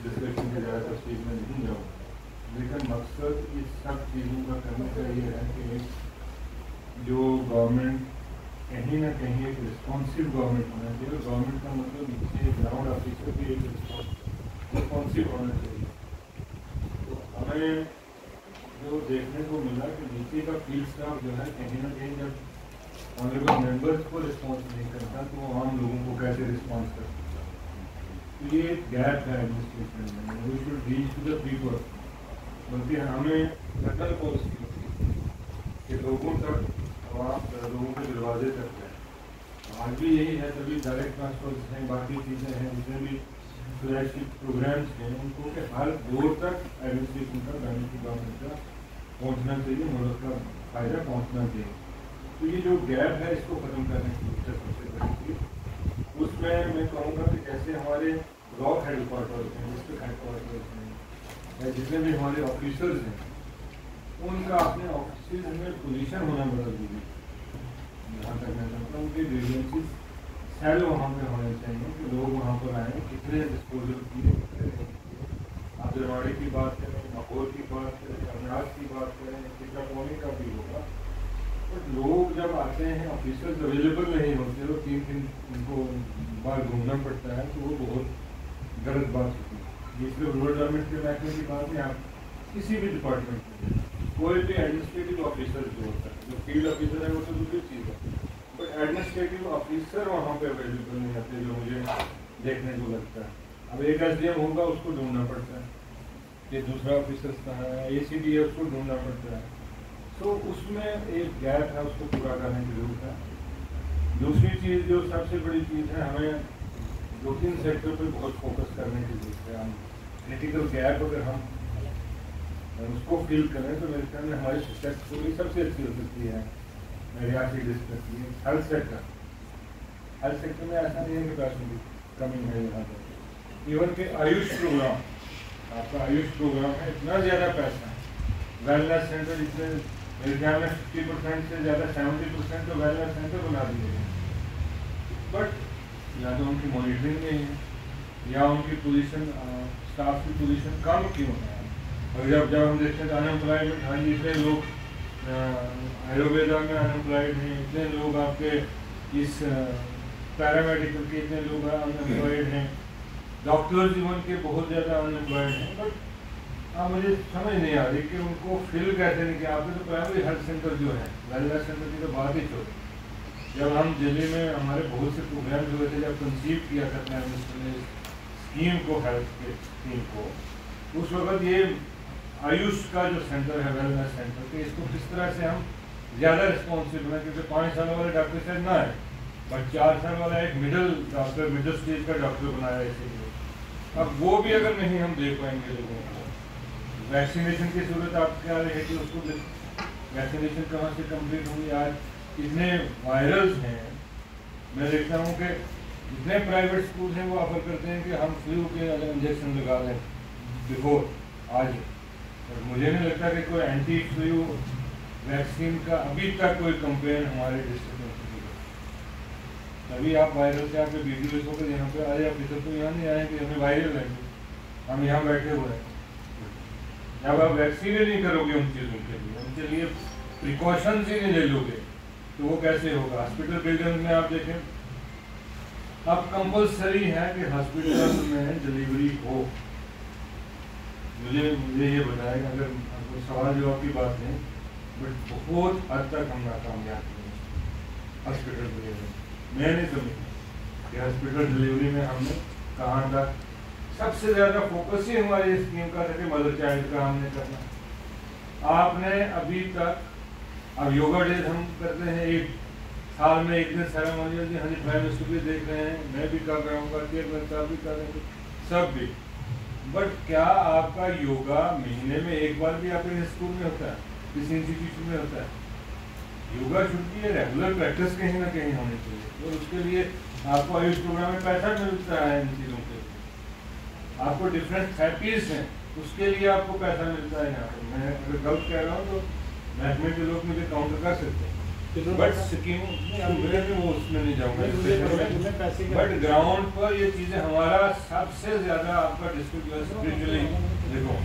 Discussion की ज़्यादा तफसील में नहीं जाऊँ, लेकिन मकसद इस सब चीज़ों का करने का ये है कि जो गवर्नमेंट कहीं ना कहीं एक रिस्पॉन्सिव गवर्नमेंट होना चाहिए। गवर्नमेंट का मतलब नीचे ग्राउंड ऑफिसर भी एक रिस्पॉन्सिव होना चाहिए। तो हमें जो देखने को मिला कि नीचे का फील्ड स्टाफ जो है कहीं ना कहीं जब ऑनरेबल मेंबर्स को रिस्पॉन्स नहीं करता तो वो आम लोगों को कैसे रिस्पॉन्स कर सकता। तो ये एक गैप है एडमिनिस्ट्रेशन में। We should reach to the people, बल्कि हमें सेटल पॉलिसी होती है कि लोगों तक लोगों के दरवाजे तक है। आज भी यही है, तभी डायरेक्ट ट्रांसफर्स हैं, बाकी चीज़ें हैं, जितने भी फ्लैगशिप प्रोग्राम्स हैं, उनको के हर दौर तक एडमिनिस्ट्रेशन का बेनिफिट गवर्नमेंट का पहुँचना चाहिए, मुल्क का फ़ायदा पहुँचना चाहिए। तो ये जो गैप है इसको ख़त्म करने की सबसे बड़ी चीज़ उसमें मैं कहूँगा कि जैसे हमारे ब्लॉक हेड क्वार्टर्स हैं, डिस्ट्रिक्ट हेड क्वार्टर्स हैं, या जितने भी हमारे ऑफिसर्स हैं, उनका अपने ऑफिस में पोजीशन होना बड़ा जरूरी है। यहाँ तक मैं समझता हूँ कि ग्रीवेंसेस सेल वहाँ पे होने चाहिए कि लोग वहाँ पर आएँ, कितने डिस्पोजल किए, कितने नहीं किए। आप जलवाड़े की बात करें, मकोर की बात करें, अनाज की बात करें, कितना होने का भी होगा। बट लोग जब आते हैं, ऑफिसर्स अवेलेबल नहीं होते, वो 3 दिन उनको बार घूमना पड़ता है, तो वो बहुत गलत बात होती है। ये सिर्फ रूरल डेवलपमेंट के महकमे की बात नहीं, आप किसी भी डिपार्टमेंट में कोई भी एडमिनिस्ट्रेटिव ऑफिसर जो होता है, जो फील्ड ऑफिसर है वो तो दूसरी चीज़ है, बट एडमिनिस्ट्रेटिव ऑफिसर वहाँ पे अवेलेबल नहीं आते, जो मुझे देखने को लगता है। अब एक SDM होगा, उसको ढूंढना पड़ता है, ये दूसरा ऑफिसर कहाँ है, ACD है, उसको ढूंढना पड़ता है। तो उसमें एक गैप है, उसको पूरा करने की जरूरत है। दूसरी चीज़ जो सबसे बड़ी चीज़ है, हमें 2-3 सेक्टर पर बहुत फोकस करने की जरूरत है। हम क्रिटिकल गैप अगर हम उसको फील करें तो मेरे ख्याल में हमारी सक्सेसफुली सबसे अच्छी हो सकती है रियासी डिस्ट्रिक्ट की। हेल्थ सेक्टर में ऐसा नहीं है कि पैसों की कमी है यहाँ पर। इवन के आयुष प्रोग्राम, आपका आयुष प्रोग्राम है, इतना ज़्यादा पैसा है। वेलनेस सेंटर इतने, मेरे ख्याल में 50% से ज़्यादा 70% तो वेलनेस सेंटर बना दिए हैं, बट या तो उनकी मॉनिटरिंग नहीं है या उनकी पोजीशन, स्टाफ की पोजीशन कम क्यों है। और जब हम देखते हैं तो अनएम्प्लॉयमेंट, हाँ जी, इतने लोग आयुर्वेदा में अनएम्प्लॉयड हैं, इतने लोग आपके इस पैरामेडिकल के इतने लोग अनएम्प्लॉयड हैं, डॉक्टर्स इवन के बहुत ज़्यादा अनएम्प्लॉयड हैं। बट मुझे समझ नहीं आ रही कि उनको फिल कैसे नहीं किया। आपके तो प्राइमरी हेल्थ सेंटर जो है, वेलनेस सेंटर की तो बात ही छोड़ी। जब हम दिल्ली में हमारे बहुत से प्रोग्राम हुए थे, जब कंसीव किया था प्राइम मिनिस्टर ने स्कीम को, हेल्थ के स्कीम को, उस वक्त ये आयुष का जो सेंटर है, वेलनेस सेंटर, तो इसको किस तरह से हम ज़्यादा रिस्पॉन्सिव बनाए, क्योंकि 5 साल वाले डॉक्टर शायद ना है, बट 4 साल वाला एक मिडिल डॉक्टर, मिडिल स्टेज का डॉक्टर बनाया इसीलिए। अब वो भी अगर नहीं हम दे पाएंगे लोगों को, वैक्सीनेशन की जरूरत आप क्या है कि उसको वैक्सीनेशन कहाँ से कंप्लीट होंगी। आज इतने वायरल्स हैं, मैं देखता हूँ कि जितने प्राइवेट स्कूल हैं वो ऑफर करते हैं कि हम फ्लू के इंजेक्शन लगा दें बिफोर आज, और मुझे नहीं लगता कि कोई एंटी फ्लू वैक्सीन का अभी तक कोई कंप्लेन हमारे डिस्ट्रिक्ट में की है। तभी आप वायरल से आपके वीडियो को यहाँ पे आए, ऑफिसर तो यहाँ नहीं आए कि हमें वायरल है, हम यहाँ बैठे हुए हैं। जब आप वैक्सीन ही नहीं करोगे उन चीज़ों के लिए, उनके लिए प्रिकॉशंस ही नहीं ले लोगे, तो वो कैसे होगा। हॉस्पिटल बिल्डिंग में आप देखें, अब कंपल्सरी है कि हॉस्पिटल में डिलीवरी हो। मुझे ये बताएगा, अगर आपको सवाल जवाब की बात है, बट बहुत हद तक हम नाकामयाब हैं हॉस्पिटल डिलीवरी। मैं नहीं समझता कि हॉस्पिटल डिलीवरी में हमने कहाँ तक, सबसे ज़्यादा फोकस ही हमारी स्कीम का था कि मदर चाइल्ड का हमने करना। आपने अभी तक, अब योगा डे हम करते हैं, एक साल में एक दिन सेरेमोनियल, हाँ जी प्राइम मिनिस्टर भी देख रहे हैं, मैं भी कर रहा हूँ, चेयरमैन साहब भी कर रहे हैं, सब भी। बट क्या आपका योगा महीने में एक बार भी आपके स्कूल में होता है, किसी इंस्टीट्यूशन में होता है। Yoga should be regular practice कहीं ना कहीं होनी चाहिए, और उसके लिए आपको आयुष प्रोग्राम में पैसा मिलता है। इन चीज़ों के आपको डिफरेंट थेरेपीज हैं, उसके लिए आपको पैसा मिलता है। यहाँ पर मैं अगर गलत कह रहा हूँ तो महकमे के लोग मुझे काउंटर कर सकते हैं, बट स्कीम वो उसमें नहीं जाऊँगा, बट ग्राउंड पर ये चीज़ें हमारा सबसे ज़्यादा आपका डिस्ट्रिक्ट स्पिरिचुअली देखो,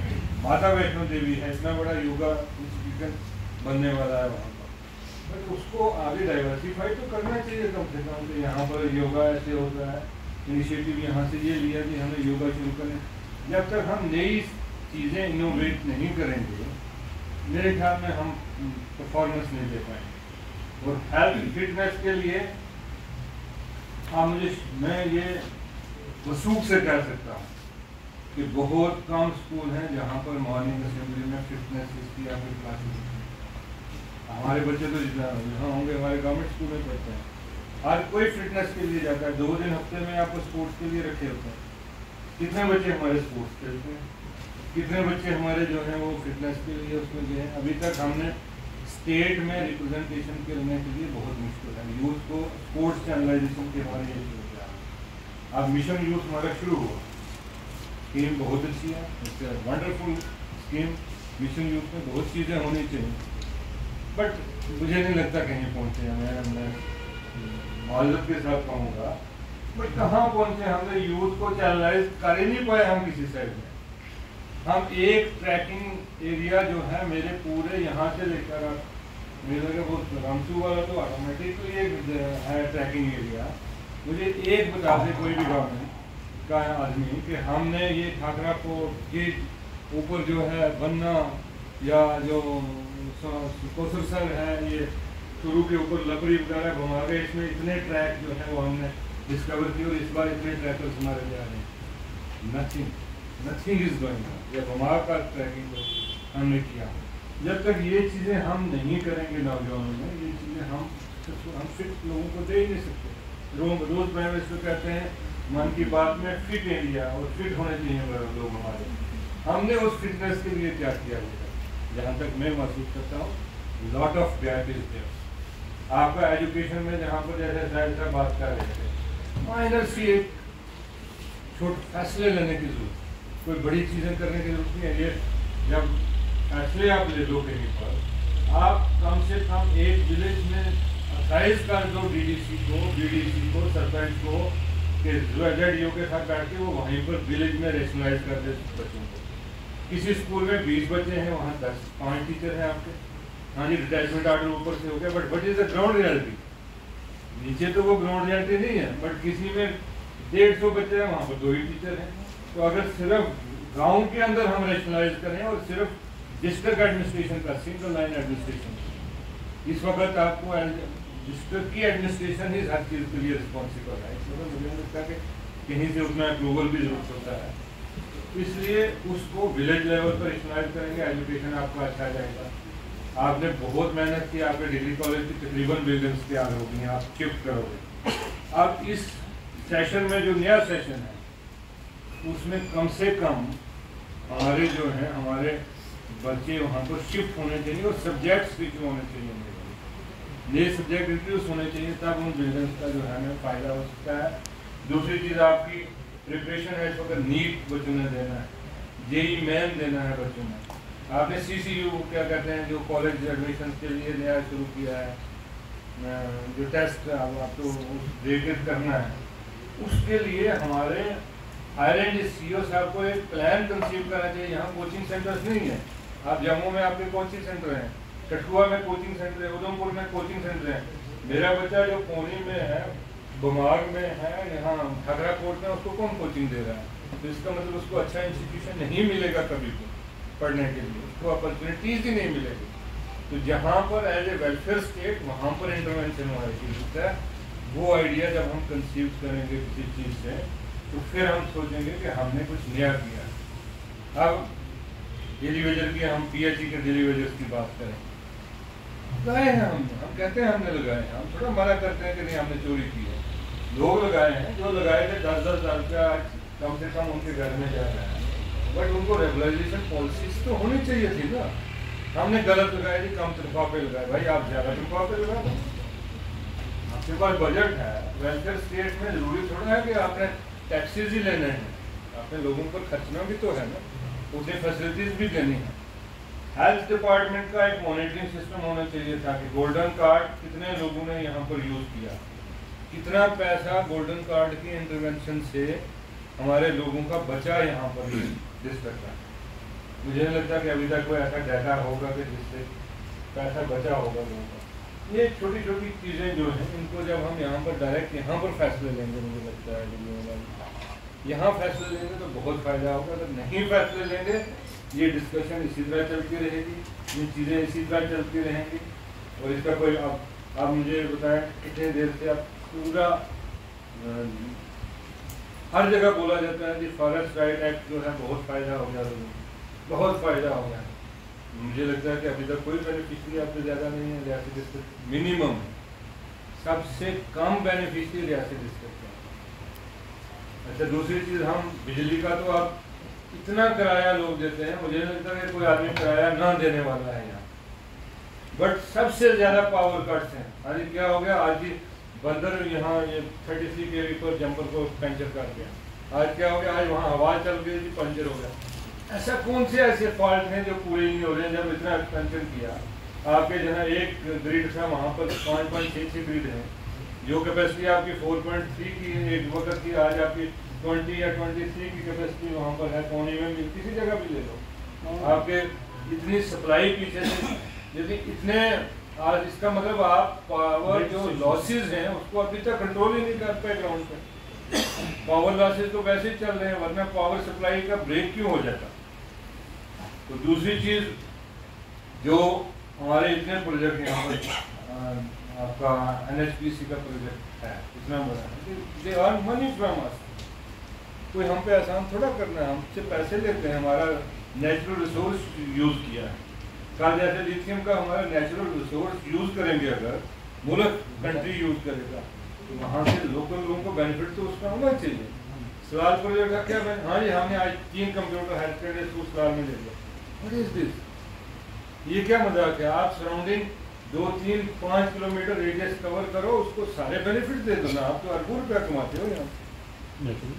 माता वैष्णो देवी है, इतना बड़ा योगा इंस्टीट्यूशन बनने वाला है वहाँ पर, बट उसको आगे डाइवर्सिफाई तो करना चाहिए कम से कम। तो यहाँ पर योगा ऐसे होता है, इनिशिएटिव यहाँ से ये लिया कि हमें योगा शुरू करें। जब तक हम नई चीज़ें इनोवेट नहीं करेंगे, मेरे ख्याल में हम परफॉर्मेंस नहीं दे पाएंगे। और हेल्थ फिटनेस के लिए मैं ये वसूख से कह सकता हूँ कि बहुत कम स्कूल हैं जहाँ पर मॉर्निंग असेंबली में फिटनेस इसकी या फिर क्लासेस। हमारे बच्चे तो यहाँ होंगे, हमारे गवर्नमेंट स्कूल में पढ़ते हैं, हर कोई फिटनेस के लिए जाता है। 2 दिन हफ्ते में आपको स्पोर्ट्स के लिए रखे होते हैं। कितने बच्चे हमारे स्पोर्ट्स खेलते हैं, कितने बच्चे हमारे जो हैं वो फिटनेस के लिए उसमें गए हैं। अभी तक हमने स्टेट में रिप्रेजेंटेशन करने के लिए बहुत मुश्किल है। यूथ को स्पोर्ट्स चैनलाइजेशन के हमारे ये शुरू किया। अब मिशन यूथ हमारा शुरू हुआ, स्कीम बहुत अच्छी है, it's a wonderful scheme. Mission youth में बहुत चीज़ें होनी चाहिए, बट मुझे नहीं लगता कहीं पहुँचे हैं। मैं माजरत के साथ कहूँगा, बट कहाँ पहुँचे? हमने यूथ को चैनलाइज कर ही नहीं पाए हम किसी साइड में। हम एक ट्रैकिंग एरिया जो है मेरे पूरे यहाँ से लेकर मेरे वो रामसू वाला तो ऑटोमेटिक तो ये है ट्रैकिंग एरिया। मुझे एक बता दे कोई भी गवर्नमेंट का आदमी कि हमने ये ठाकरा को ये ऊपर जो है बन्ना या जो कोसरसर है, ये शुरू के ऊपर लकड़ी वगैरह घुमा के इसमें इतने ट्रैक जो है वो हमने डिस्कवर की और इस बार इतने ट्रैकर्स हमारे जा रहे हैं। Nothing is going on. या घुमा का ट्रैकिंग को हमने किया। जब तक ये चीज़ें हम नहीं करेंगे नौजवानों में, ये चीज़ें हम फिट लोगों को दे ही नहीं सकते। रोज प्राइवेट तो कहते हैं मन की बात में फिट एरिया और फिट होने चाहिए लोग हमारे। हमने उस फिटनेस के लिए क्या किया होगा? जहाँ तक मैं महसूस करता हूँ lot of gap is there. आपका एजुकेशन में जहाँ पर जैसे शायद साहब बात कर रहे थे, माइनर सी एक छोटे फैसले लेने की जरूरत, कोई बड़ी चीज़ें करने की जरूरत नहीं है। ये जब फैसले आप ले लो कहीं पर, आप कम से कम एक विलेज में 28 का जो डीडीसी को सरपंच को के ZDO के साथ बैठ के वो वहीं पर विलेज में रेशनलाइज कर दे बच्चों को। किसी स्कूल में 20 बच्चे हैं, वहाँ 5 टीचर हैं आपके। हाँ जी, डिटैचमेंट आर्डर ऊपर से हो गया, but what is the ground reality? नीचे तो वो ग्राउंड रियलिटी नहीं है, बट किसी में 150 बच्चे हैं, वहाँ पर 2 ही टीचर हैं। तो अगर सिर्फ गांव के अंदर हम रेशनलाइज करें और सिर्फ डिस्ट्रिक्ट एडमिनिस्ट्रेशन का सिंगल लाइन एडमिनिस्ट्रेशन, इस वक्त आपको डिस्ट्रिक्ट की एडमिनिस्ट्रेशन ही हर चीज़ के लिए रिस्पॉन्सिबल है। इस वक्त मुझे लगता है कि कहीं से उतना अप्रूवल भी जरूरत होता है, इसलिए उसको विलेज लेवल पर रेशनलाइज करेंगे, एजुकेशन आपका अच्छा जाएगा। आपने बहुत मेहनत की, आपके डिग्री कॉलेज की तकरीबन बिल्डिंग्स तैयार होगी, आप शिफ्ट करोगे। अब इस सेशन में जो नया सेशन है उसमें कम से कम हमारे जो है हमारे बच्चे वहाँ पर शिफ्ट होने चाहिए और सब्जेक्ट्स भी होने चाहिए, नए सब्जेक्ट इंट्रोड्यूस होने चाहिए, तब उन बिजनेस का जो है हमें फ़ायदा हो सकता है। दूसरी चीज़ आपकी प्रिपरेशन है, इस वक्त नीट बच्चों ने देना है, JEE मेन देना है बच्चों ने। आपने CCU क्या कहते हैं जो कॉलेज एडमिशन के लिए नया शुरू किया है, जो टेस्ट आपको रेटेड करना है, उसके लिए हमारे हायर एंड CO साहब को एक प्लान कंसीव करना चाहिए। यहाँ कोचिंग सेंटर्स नहीं है। आप जम्मू में आपके कोचिंग सेंटर हैं, कठुआ में कोचिंग सेंटर है, उधमपुर में कोचिंग सेंटर है। मेरा बच्चा जो पौनी में है, बुमार में है, यहाँ ठाकरा कोट में, उसको कौन कोचिंग दे रहा है? तो इसका मतलब उसको अच्छा इंस्टीट्यूशन नहीं मिलेगा कभी भी पढ़ने के लिए, उसको अपॉर्चुनिटीज़ ही नहीं मिलेगी। तो जहाँ पर एज ए वेलफेयर स्टेट वहाँ पर इंटरवेंशन होता है। वो आइडिया जब हम कंसीव करेंगे किसी चीज़ से, तो फिर हम सोचेंगे कि हमने कुछ नया किया। अब डेली वेजर की हम PHE के डेली वेजर्स की बात करें, लगाए हैं हम कहते हैं हमने लगाए हैं, हम थोड़ा मना करते हैं कि नहीं हमने चोरी की है। लोग लगाए हैं, जो लगाए थे 10-10 हज़ार रुपया कम से कम उनके घर में जा रहा है, बट उनको रेगुलराइजेशन पॉलिसीज तो होनी चाहिए थी ना। हमने गलत लगाए थी, कम तनख्वाह पे लगाए। भाई आप ज़्यादा तनख्वाह पे लगा दो, आपके पास बजट है। वेलफेयर स्टेट में जरूरी थोड़ा है कि आपने टैक्सेस ही लेने हैं, आपने लोगों पर खर्चना भी तो है ना, उतनी फैसिलिटीज़ भी देनी है। हेल्थ डिपार्टमेंट का एक मॉनिटरिंग सिस्टम होना चाहिए था कि गोल्डन कार्ड कितने लोगों ने यहाँ पर यूज़ किया, कितना पैसा गोल्डन कार्ड की इंटरवेंशन से हमारे लोगों का बचा यहाँ पर डिस्ट्रिक्ट का। मुझे नहीं लगता कि अभी तक कोई ऐसा डाटा होगा कि जिससे पैसा बचा होगा लोगों का। ये छोटी छोटी चीज़ें जो हैं इनको जब हम यहाँ पर डायरेक्ट यहाँ पर फैसले लेंगे, मुझे लगता है यहाँ फैसले लेंगे तो बहुत फ़ायदा होगा। अगर नहीं फैसले लेंगे ये डिस्कशन इसी तरह चलती रहेगी, ये चीज़ें इसी तरह चलती रहेंगी और इसका कोई आप मुझे बताएं कितने देर से आप पूरा हर जगह बोला जाता है कि फॉरेस्ट राइट एक्ट जो है बहुत फ़ायदा हो गया लोगों को, बहुत फ़ायदा हो गया। मुझे लगता है कि अभी तक कोई बेनिफिशरी आपसे ज़्यादा नहीं है रियासी डिस्ट्रिक्ट, मिनिमम सबसे कम बेनिफिशरी रियासी डिस्ट्रिक्ट है। अच्छा, दूसरी चीज़ हम बिजली का तो आप इतना किराया लोग देते हैं, मुझे नहीं लगता कि कोई आदमी किराया ना देने वाला है यहाँ, बट सबसे ज़्यादा पावर कट्स हैं। आज क्या हो गया, आज की बंदर यहाँ ये 33 kV पर जंपर को पंचर कर दिया, आज क्या हो गया, आज वहाँ हवा चल गई थी पंचर हो गया। ऐसा कौन से ऐसे फॉल्ट हैं जो पूरे नहीं हो रहे हैं? जब इतना एक्सपेंशन किया, आपके जो है एक ग्रिड था वहाँ पर 5.66 ग्रिड है, जो कैपेसिटी आपकी 4.3 की एक वक्त की, आज आपकी 20 या 23 की कैपेसिटी वहाँ पर है। कोनी में भी किसी जगह भी ले लो, आपके इतनी सप्लाई पीछे से, यदि इतने आज इसका मतलब आप पावर जो लॉसेज हैं उसको अभी तक कंट्रोल ही नहीं कर पाए ग्राउंड पे। पावर लॉसेज तो वैसे ही चल रहे हैं, वरना पावर सप्लाई का ब्रेक क्यों हो जाता। तो दूसरी चीज़ जो हमारे इतने प्रोजेक्ट यहाँ पर आपका NHPC का प्रोजेक्ट है इतना बड़ा है, they are money from us. कोई हम पे आसान थोड़ा करना है, हमसे पैसे लेते हैं, हमारा नेचुरल रिसोर्स यूज़ किया है। कल जैसे लिथियम का हमारा नेचुरल रिसोर्स यूज़ करेंगे, अगर मुल्क कंट्री यूज़ करेगा तो वहाँ से लोकल लोगों को बेनिफिट तो उसका होना चाहिए। सलाल प्रोजेक्ट का क्या है, हाँ जी हमने आज 3 कंप्यूटर हेल्थ केयर इसको सलाल में ले लिया, व्हाट इज दिस? ये क्या मजाक है? आप सराउंडिंग 2, 3, 5 किलोमीटर रेडियस कवर करो, उसको सारे बेनिफिट दे दो ना। आप तो अरबों रुपया कमाते हो यहाँ,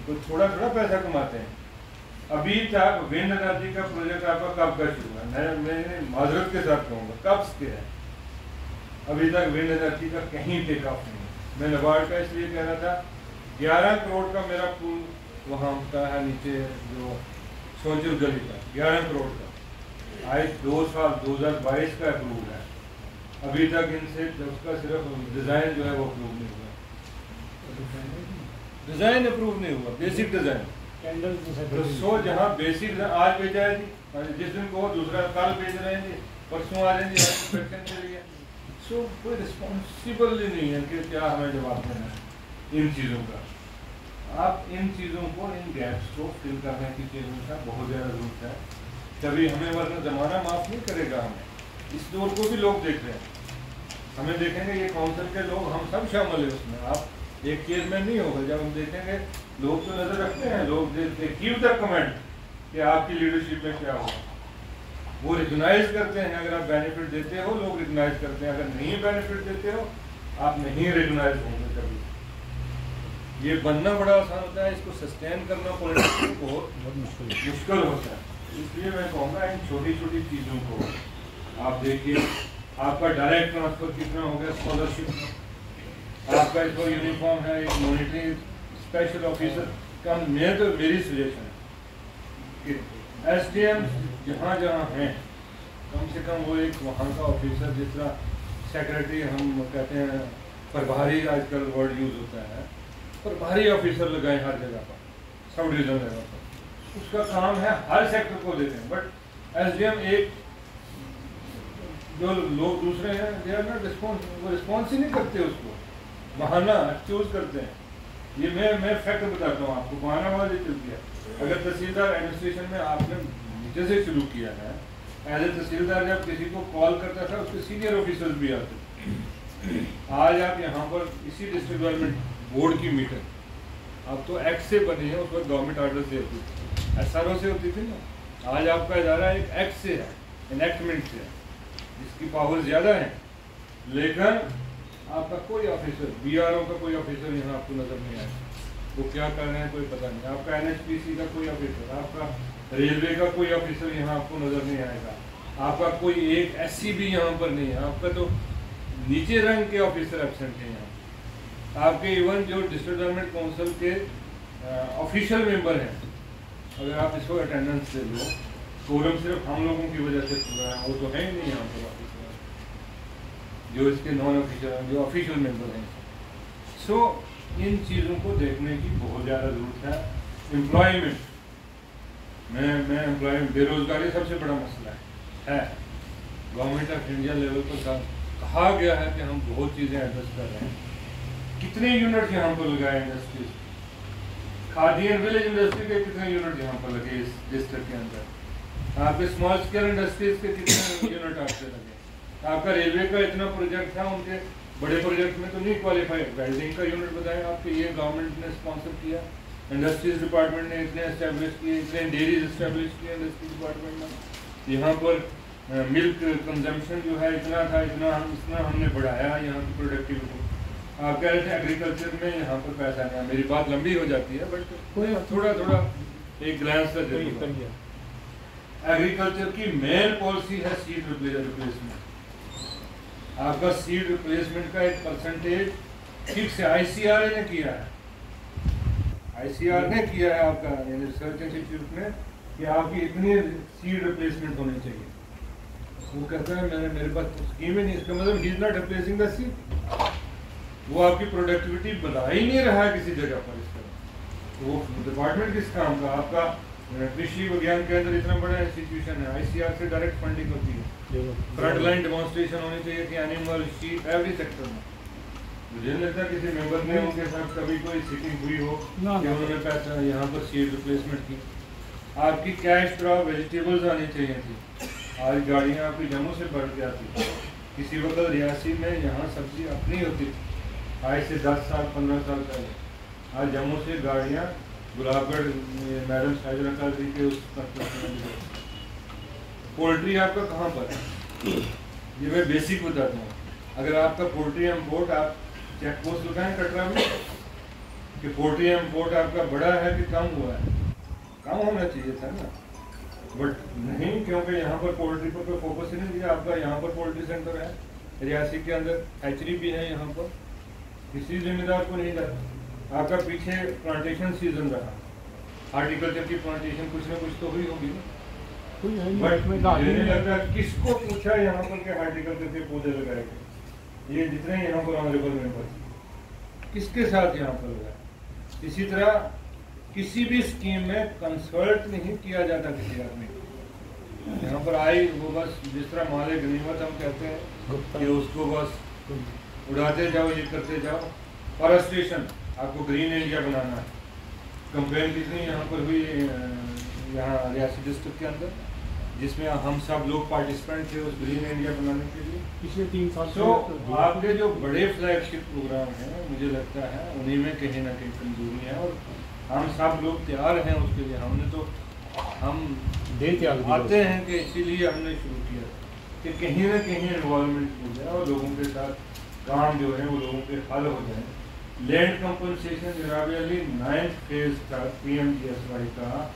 तो थोड़ा थोड़ा पैसा कमाते हैं। अभी तक विंड एनर्जी का प्रोजेक्ट आपका कब का शुरू है? मैं माजरत के साथ कहूँगा कब से है, अभी तक विंड एनर्जी का कहीं टेक ऑफ नहीं। मैं नबार्ड का इसलिए कह रहा था, 11 करोड़ का मेरा पुल वहाँ का है नीचे जो सोचुर गली का, 11 करोड़ का, आज 2 साल 2022 का अप्रूव है, अभी तक इनसे उसका सिर्फ डिज़ाइन जो है वो अप्रूव नहीं हुआ, डिज़ाइन अप्रूव नहीं हुआ, बेसिक डिज़ाइन। तो सो जहाँ बेसिक आज भेजा है जी, जिस दिन को दूसरा कल भेज रहे हैं जी, परसों आ जाएंगे इंस्पेक्शन के लिए। सो कोई रिस्पॉन्सिबल ही नहीं है कि क्या हमें जवाब देना है इन चीज़ों का। आप इन चीज़ों को, इन गैप्स को फिल करने की चीज़ों का बहुत ज़्यादा ज़रूरत है, तभी हमें, वरना ज़माना माफ़ नहीं करेगा हमें। इस दौर को भी लोग देख रहे हैं, हमें देखेंगे, ये काउंसिल के लोग हम सब शामिल है उसमें। आप एक चेयरमैन नहीं होगा, जब हम देखेंगे लोग तो नज़र रखते हैं, लोग देखते गिव द कमेंट कि आपकी लीडरशिप में क्या होगा, वो रिकग्नाइज करते हैं। अगर आप बेनिफिट देते हो लोग रिकग्नाइज करते हैं, अगर नहीं बेनिफिट देते हो आप नहीं रिकग्नाइज होंगे कभी। ये बनना बड़ा आसान होता है, इसको सस्टेन करना पॉलिटिक्स को बहुत मुश्किल होता है। इसलिए मैं कहूँगा इन छोटी छोटी चीज़ों को आप देखिए। आपका डायरेक्ट ट्रांसफर कितना हो गया, स्कॉलरशिप आपका इस पर यूनिफॉर्म है, एक मॉनिटरिंग स्पेशल ऑफिसर का मेरी सजेशन है कि SDM जहाँ जहाँ हैं कम से कम वो एक वहाँ का ऑफिसर, जिस तरह सेक्रेटरी हम कहते हैं, प्रभारी आजकल वर्ड यूज़ होता है, प्रभारी ऑफिसर लगाएं हर जगह पर, सब डिवीजन लेवल पर। उसका काम है हर सेक्टर को देते हैं, बट SDM एक जो लोग दूसरे हैं दे आर नॉट रिस्पॉन्स, वो रिस्पॉन्स ही नहीं करते, उसको बहाना एक्सक्यूज करते हैं। ये मैं फैक्ट बताता हूँ आपको, बहाना वाली चलती है। अगर तहसीलदार एडमिनिस्ट्रेशन में आपने नीचे से शुरू किया है, एज ए तहसीलदार जब किसी को कॉल करता था उसके सीनियर ऑफिसर्स भी आते थे। आज आप यहाँ पर इसी डिस्ट्रिक्ट डेवलपमेंट बोर्ड की मीटिंग, अब तो एक्ट से बनी है, उस वक्त गवर्नमेंट ऑर्डर से होती थी, SRO से होती थी ना। आज आपका इदारा एक एक्ट से है, इनेक्टमेंट से है, जिसकी पावर ज़्यादा है, लेकिन आपका कोई ऑफिसर, BRO का कोई ऑफिसर यहाँ आपको नज़र नहीं आएगा, वो क्या कर रहे हैं कोई पता नहीं। आपका NHPC का कोई ऑफिसर, आपका रेलवे का कोई ऑफिसर यहाँ आपको नज़र नहीं आएगा। آپ کا کوئی ایک SC بھی یہاں پر نہیں ہے. آپ کا تو نیچے رینک کے آفیسر ایبسینٹ ہیں یہاں. آپ کے ایون جو ڈسٹرکٹ ڈیولپمنٹ کونسل کے آفیشیل ممبر ہیں, اگر آپ اس کو اٹینڈنس دے لو, کورم صرف ہم لوگوں کی وجہ سے پورا ہے, وہ تو ہے ہی نہیں یہاں پر آفیسر جو اس کے نان آفیشیل ہیں, جو آفیشیل ممبر ہیں. سو ان چیزوں کو دیکھنے کی بہت زیادہ ضرورت ہے. امپلائمنٹ میں امپلائمنٹ بے روزگاری سب سے بڑا مسئلہ ہے. گورنمنٹ آف انڈیا لیول پر کہا گیا ہے کہ ہم بہت چیزیں ایڈریس کر رہے ہیں. کتنے یونٹ یہاں پر لگائے industries, khadi and village industry کے کتنے یونٹ یہاں پر لگے اس ڈسٹرکٹ کے اندر. آپ کے اسمال اسکیل انڈسٹریز کے کتنے یونٹ آپ سے لگے. آپ کا ریلوے کا اتنا پروجیکٹ تھا, ان کے بڑے پروجیکٹ میں تو نہیں کوالیفائی. ویلڈنگ کا یونٹ بتائیں آپ کے, یہ گورنمنٹ نے اسپانسر کیا. انڈسٹریز ڈپارٹمنٹ نے اتنے اسٹیبلش کیے, اتنے ڈیریز اسٹیبلش کیے انڈسٹری ڈپارٹمنٹ نے. یہاں پر ملک کنزمپشن جو ہے اتنا تھا, اتنا ہم نے بڑھایا یہاں کی پروڈکٹیوٹی. آپ کہہ رہے تھے ایگریکلچر میں یہاں پر پیسہ نہیں ہے. میری بات لمبی ہو جاتی ہے بٹ تھوڑا تھوڑا ایک گلانس کا ضرور. ایگریکلچر کی مین پالیسی ہے سیڈ ریپلیسمنٹ. آپ کا سیڈ ریپلیسمنٹ کا ایک پرسنٹیج فکس ہے, ICRA نے کیا ہے. ICRA نے کیا ہے آپ کا ریسرچ انسٹیٹیوٹ نے کہ آپ کی اتنی سیڈ ریپلیسمنٹ ہونی چاہیے. وہ کہتا ہے میرے پاس اسکیم ہی نہیں. اس کا مطلب he is not replacing the seed. وہ آپ کی پروڈکٹیوٹی بنا ہی نہیں رہا ہے کسی جگہ پر. اس طرح وہ ڈپارٹمنٹ کس کام کا. آپ کا کرشی وگیان کے اندر اتنا بڑا انسٹیٹیوشن ہے, ICR سے ڈائریکٹ فنڈنگ ہوتی ہے. فرنٹ لائن ڈیمانسٹریشن ہونی چاہیے کہ اینیمل شیپ ایوری سیکٹر میں. مجھے نہیں لگتا کسی ممبر نے ان کے ساتھ کبھی کوئی سیٹنگ ہوئی ہو کہ انہوں نے پیسہ یہاں پر سیڈ ریپلیسمنٹ کی. آپ کی کیش ڈراپ ویجیٹیبلز آنی چاہیے تھی. آج گاڑیاں آپ کی جموں سے بڑھ کے آتی. کسی وقت ریاسی میں یہاں سبزی اپنی ہوتی تھی, آج سے 10 سال 15 سال پہلے. آج جموں سے گاڑیاں گلاب گڑھ میڈم شاہجہاں قادری کے اس تک. پولٹری آپ کا کہاں پر ہے, یہ میں بیسک بتاتا ہوں. اگر آپ کا پولٹری امپورٹ, آپ چیک پوسٹ لگائیں کٹرا میں کہ پولٹری امپورٹ آپ کا بڑا ہے کہ کم ہوا ہے. کم ہونا چاہیے تھا نا, بٹ نہیں, کیونکہ یہاں پر پولٹری پر کوئی فوکس ہی نہیں دیا. آپ کا یہاں پر پولٹری سینٹر ہے ریاسی کے اندر, ہیچری بھی ہے یہاں پر, کسی ذمہ دار کو نہیں جاتا. آپ کا پیچھے پلانٹیشن سیزن رہا, ہارٹیکلچر کی پلانٹیشن کچھ نہ کچھ تو ہوئی ہوگی نا. بٹ مجھے نہیں لگتا کس کو پوچھا یہاں پر کہ ہارٹیکلچر کے پودے لگائے گئے. یہ جتنے یہاں پر آنریبل ممبر کس کے ساتھ یہاں پر لگائے. اسی طرح کسی بھی اسکیم میں کنسلٹ نہیں کیا جاتا کسی آدمی کو. یہاں پر آئی وہ بس جس طرح مال غنیمت ہم کہتے ہیں کہ اس کو بس اڑاتے جاؤ, یہ کرتے جاؤ. فارسٹریشن آپ کو گرین انڈیا بنانا ہے. کمپین کتنی یہاں پر ہوئی یہاں ریاسی ڈسٹرکٹ کے اندر, جس میں ہم سب لوگ پارٹیسپینٹ تھے اس گرین انڈیا بنانے کے لیے پچھلے 3 سال. تو آپ کے جو بڑے فلیگ شپ پروگرام ہیں مجھے لگتا ہے انہیں میں کہیں نہ کہیں کمزوری ہے, اور ہم سب لوگ تیار ہیں اس کے لیے. ہم نے تو ہم آتے ہیں کہ اسی لیے ہم نے شروع کیا کہ کہیں نہ کہیں انوالومنٹ ہو جائے اور لوگوں کے ساتھ کام جو ہیں وہ لوگوں کے حل ہو جائیں. لینڈ کمپنسیشن جناب علی 9th فیز کا PMGSY کا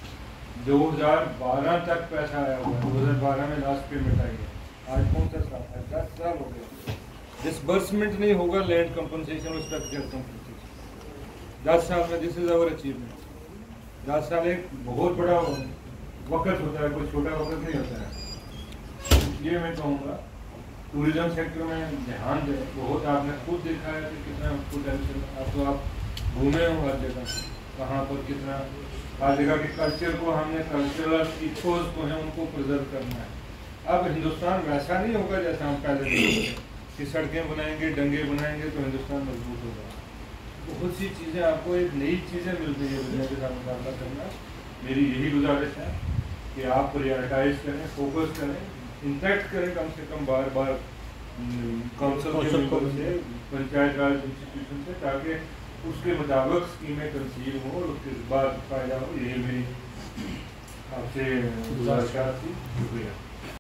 2012 تک پیسہ آیا ہوا ہے. 2012 میں لاسٹ پیمنٹ آئی ہے. آج کون سا سال ہے, 10 سال ہو گئے. ڈسبرسمنٹ نہیں ہوگا لینڈ کمپنسیشن اور اسٹرکچر کمپنسیشن 10 سال میں. دس از آور اچیومنٹ. 10 سال ایک بہت بڑا وقت ہوتا ہے, کوئی چھوٹا وقت نہیں ہوتا ہے. یہ میں کہوں گا ٹوریزم سیکٹر میں دھیان دیں. بہت آپ نے خود دیکھا ہے کہ کتنا پوٹینشیل. اب تو آپ گھومے ہوں ہر جگہ, کہاں پر کتنا ہر جگہ کے کلچر کو ہم نے کلچرل ایکوز کو ہیں ان کو پرزرو کرنا ہے. اب ہندوستان ویسا نہیں ہوگا جیسا ہم پہلے دیکھتے ہیں کہ سڑکیں بنائیں گے, ڈنگے بنائیں گے تو ہندوستان مضبوط ہوگا. بہت سی چیزیں آپ کو ایک نئی چیزیں مل رہی ہیں دنیا کے ساتھ مقابلہ کرنا. میری یہی گزارش ہے کہ آپ پریارٹائز کریں, فوکس کریں, انٹیکٹ کریں کم سے کم بار بار کونسل کے ممبر سے, پنچایت راج انسٹیٹیوشن سے, تاکہ اس کے مطابق اسکیمیں کنسیو ہوں اور اس کے بعد فائدہ ہو. یہی میری آپ سے گزارش تھی. شکریہ.